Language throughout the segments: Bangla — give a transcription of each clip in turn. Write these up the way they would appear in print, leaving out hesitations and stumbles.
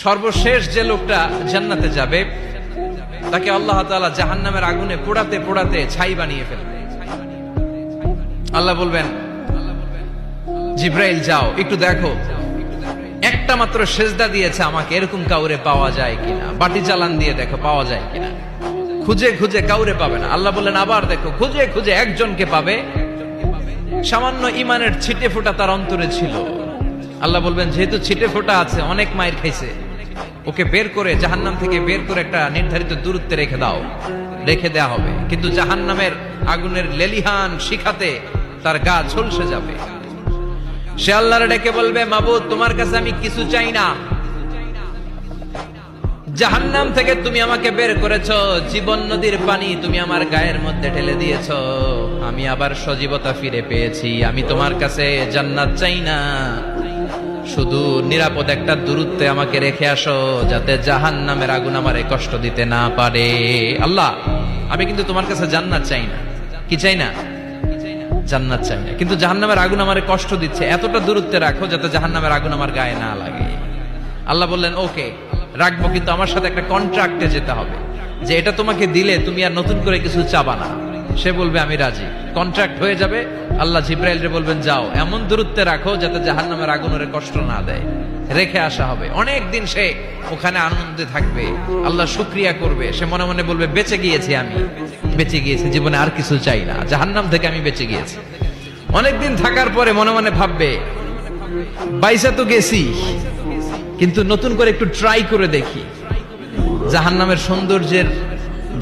সর্বশেষ যে লোকটা জান্নাতে যাবে তাকে আল্লাহ তাআলা জাহান্নামের আগুনে পোড়াতে পোড়াতে ছাই বানিয়ে ফেলবে। আল্লাহ বলবেন, জিব্রাইল যাও একটু দেখো, একটা মাত্র সেজদা দিয়েছে আমাকে, এরকম কাউরে পাওয়া যায় কিনা। বাটি চালান দিয়ে দেখো পাওয়া যায় কিনা। খুঁজে খুঁজে কাউরে পাবে না। আল্লাহ বললেন আবার দেখো, খুঁজে খুঁজে একজনকে পাবে, সামান্য ইমানের ছিটে ফোঁটা তার অন্তরে ছিল। আল্লাহ বলবেন যেহেতু ছিটে ফোঁটা আছে, অনেক মায়ের খাইছে, ওকে বের করে জাহান্নাম থেকে বের করে একটা নির্ধারিত দূরত্বে রেখে দাও। রেখে দেয়া হবে, কিন্তু জাহান্নামের আগুনের লেলিহান শিখাতে তার গা ঝলসে যাবে। সে আল্লাহর ডেকে বলবে, মাবুদ তোমার কাছে আমি কিছু চাই না, জাহান্নাম থেকে তুমি আমাকে বের করেছো, জীবন নদীর পানি তুমি আমার গায়ের মধ্যে ঢেলে দিয়েছো, আমি আবার সজীবতা ফিরে পেয়েছি। আমি তোমার কাছে জান্নাত চাই না, শুধু নিরাপদ একটা দূরত্বে আমাকে রেখে আসো, যাতে জাহান্নামের আগুন আমারে কষ্ট দিতে না পারে। আল্লাহ আমি কিন্তু তোমার কাছে জান্নাত চাই না। কি চাই না? জান্নাত চাই না, কিন্তু জাহান্নামের আগুন আমারে কষ্ট দিচ্ছে, এতটা দূরত্বে রাখো যাতে জাহান্নামের আগুন আমার গায়ে না লাগে। আল্লাহ বললেন ওকে রাখবো, কিন্তু আমার সাথে একটা কন্ট্রাক্টে যেতে হবে, যে এটা তোমাকে দিলে তুমি আর নতুন করে কিছু চাবা না। সে বলবে আমি রাজি, কন্ট্রাক্ট হয়ে যাবে। আল্লাহ জিব্রাইলকে বলবেন যাও এমন দূরত্বে রাখো যাতে জাহান্নামের আগুন ওরে কষ্ট না দেয়। রেখে আসা হবে, অনেক দিন সে ওখানে আনন্দে থাকবে, আল্লাহ শুকরিয়া করবে। সে মনে মনে বলবে বেঁচে গিয়েছি, আমি বেঁচে গিয়েছি, জীবনে আর কিছু চাই না, জাহান্নাম থেকে আমি বেঁচে গিয়েছি। অনেকদিন থাকার পরে মনে মনে ভাববে বাইসা তো গেছি, কিন্তু নতুন করে একটু ট্রাই করে দেখি, জাহান্নামের সৌন্দর্যের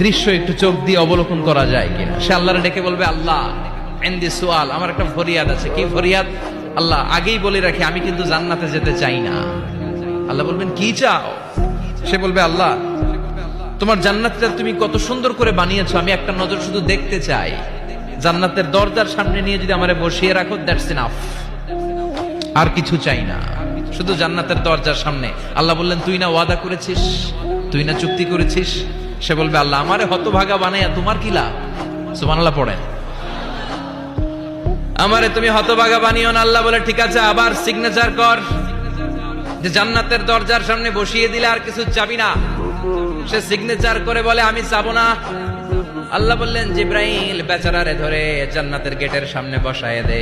দৃশ্য একটু চোখ দিয়ে অবলোকন করা যায় কিনা। সে আল্লাহর ডেকে বলবে, আল্লাহ ইনদি সুআল, আমার একটা ফরিয়াদ আছে। কি ফরিয়াদ? আল্লাহ আগেই বলে রাখি, আমি কিন্তু জান্নাতে যেতে চাই না। আল্লাহ বলবেন কি চাও? সে বলবে আল্লাহ তোমার জান্নাতটা তুমি কত সুন্দর করে বানিয়েছো, আমি একটা নজর শুধু দেখতে চাই। জান্নাতের দরজার সামনে নিয়ে যদি আমারে বসিয়ে রাখো, দ্যাটস ইনাফ, আর কিছু চাই না, শুধু জান্নাতের দরজার সামনে। আল্লাহ বললেন তুই না ওয়াদা করেছিস, তুই না চুক্তি করেছিস। সে বলবে আল্লাহ আমারে হতভাগা বানাইয়া তোমার কি লাভ? সুবহানাল্লাহ পড়েন। আমারে তুমি হতভাগা বানিও না। আল্লাহ বলে ঠিক আছে, আবার সিগনেচার কর যে জান্নাতের দরজার সামনে বসিয়ে দিলে আর কিছু চাবি না। সে সিগনেচার করে বলে আমি চাবো না। আল্লাহ বললেন জিব্রাইল বেচারারে ধরে জান্নাতের গেটের সামনে বসায় দে।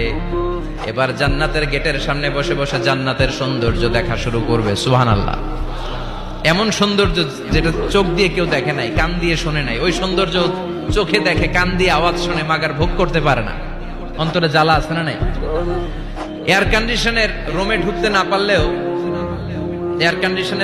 এবার জান্নাতের গেটের সামনে বসে বসে জান্নাতের সৌন্দর্য দেখা শুরু করবে। সুবহানাল্লাহ। এমন সৌন্দর্য যেটা চোখ দিয়ে কেউ দেখে নাই, কান দিয়ে শোনে নাই। ওই সৌন্দর্য চোখে দেখে, কান দিয়ে আওয়াজ শুনে মাগার ভোগ করতে পারে না। অন্তরে জ্বালা আছে না নাই? এয়ার কন্ডিশনের রুমে ঢুকতে না পারলেও এয়ার কন্ডিশনের